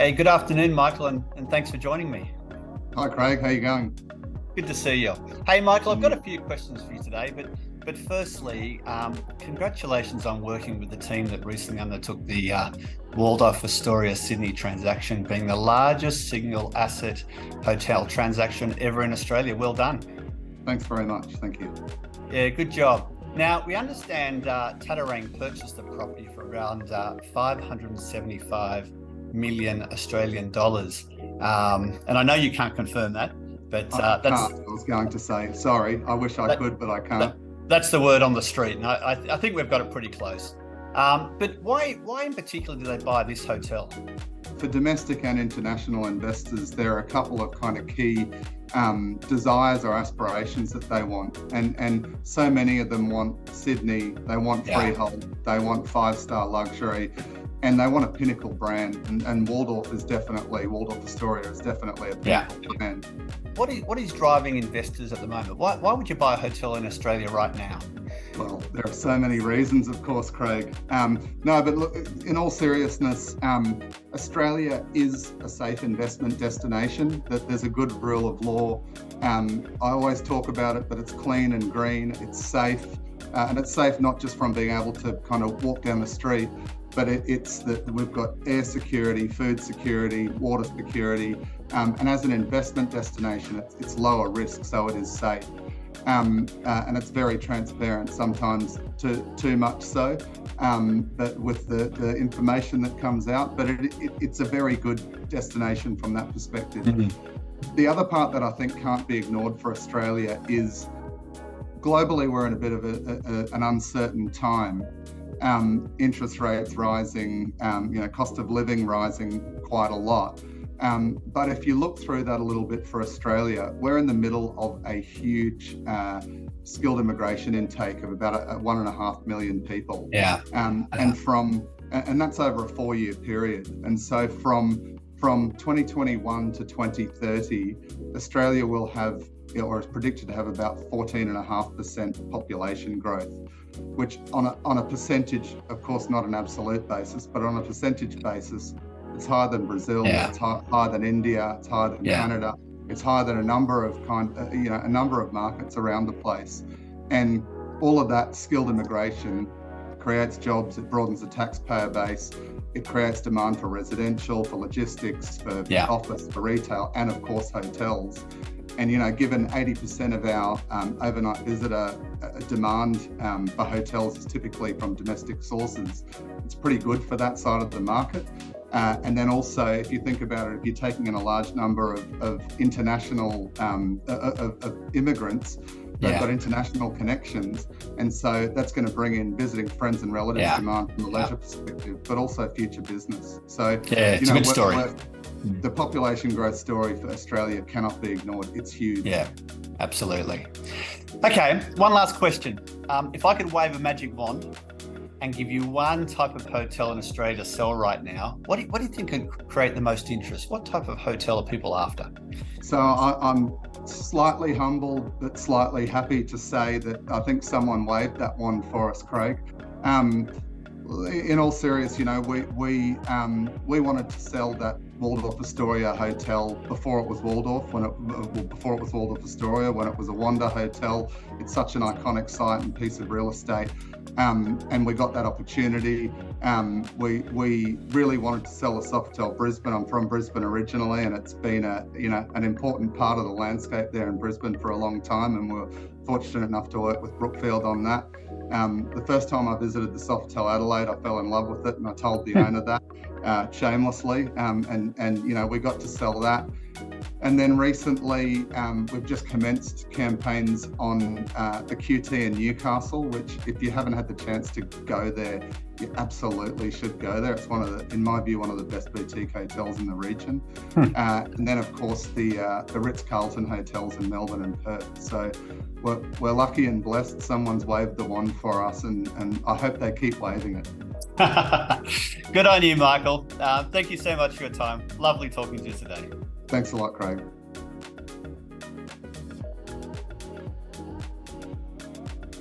Hey, good afternoon, Michael, and thanks for joining me. Hi Craig, how you going? Good to see you. Hey, Michael, I've got a few questions for you today, but firstly, congratulations on working with the team that recently undertook the Waldorf Astoria Sydney transaction, being the largest single asset hotel transaction ever in Australia. Well done. Thanks very much, thank you. Yeah, good job. Now, we understand Tatarang purchased the property for around 575 million Australian dollars. And I know you can't confirm that, but I can't, I was going to say, sorry, I wish I could, but I can't. That's the word on the street, and I think we've got it pretty close. But why in particular do they buy this hotel? For domestic and international investors, there are a couple of kind of key desires or aspirations that they want. And so many of them want Sydney, they want freehold, they want five-star luxury, and they want a pinnacle brand. And Waldorf Astoria is definitely a pinnacle brand. What is driving investors at the moment? Why would you buy a hotel in Australia right now? Well, there are so many reasons, of course, Craig. No, but look, in all seriousness, Australia is a safe investment destination, that there's a good rule of law. I always talk about it, but it's clean and green, it's safe. And it's safe not just from being able to kind of walk down the street, but it's that we've got air security, food security, water security, and as an investment destination, it's lower risk, so it is safe. And it's very transparent, sometimes too much so, but with the information that comes out, but it's a very good destination from that perspective. Mm-hmm. The other part that I think can't be ignored for Australia is globally we're in a bit of an uncertain time. Interest rates rising, cost of living rising quite a lot. But if you look through that a little bit for Australia, we're in the middle of a huge skilled immigration intake of about 1.5 million people. And that's over a 4-year period. And so from 2021 to 2030, Australia will have, or is predicted to have, about 14.5% population growth, which on a percentage, of course, not an absolute basis, but on a percentage basis, it's higher than Brazil, it's higher than India, it's higher than Canada, it's higher than a number of markets around the place. And all of that skilled immigration creates jobs, it broadens the taxpayer base, it creates demand for residential, for logistics, for office, for retail, and of course hotels. And given 80% of our overnight visitor demand for hotels is typically from domestic sources, it's pretty good for that side of the market. And then also, if you think about it, if you're taking in a large number of international of immigrants, they've got international connections, and so that's going to bring in visiting friends and relatives demand from a leisure perspective, but also future business. So it's a good story. The population growth story for Australia cannot be ignored. It's huge. Yeah, absolutely. Okay, one last question. If I could wave a magic wand and give you one type of hotel in Australia to sell right now, what do you think could create the most interest? What type of hotel are people after? So I'm slightly humbled, but slightly happy to say that I think someone waved that wand for us, Craig. In all seriousness, we wanted to sell that Waldorf Astoria hotel before it was Waldorf, before it was Waldorf Astoria, when it was a Wanda hotel. It's such an iconic site and piece of real estate, and we got that opportunity. We really wanted to sell the Sofitel Brisbane. I'm from Brisbane originally, and it's been an important part of the landscape there in Brisbane for a long time, and we're fortunate enough to work with Brookfield on that. The first time I visited the Sofitel Adelaide, I fell in love with it, and I told the owner that shamelessly, and we got to sell that. And then recently, we've just commenced campaigns on the QT in Newcastle, which, if you haven't had the chance to go there, you absolutely should go there. It's in my view, one of the best boutique hotels in the region. And then, of course, the Ritz-Carlton hotels in Melbourne and Perth. So we're lucky and blessed. Someone's waved the wand for us, and I hope they keep waving it. Good on you, Michael. Thank you so much for your time. Lovely talking to you today. Thanks a lot, Craig.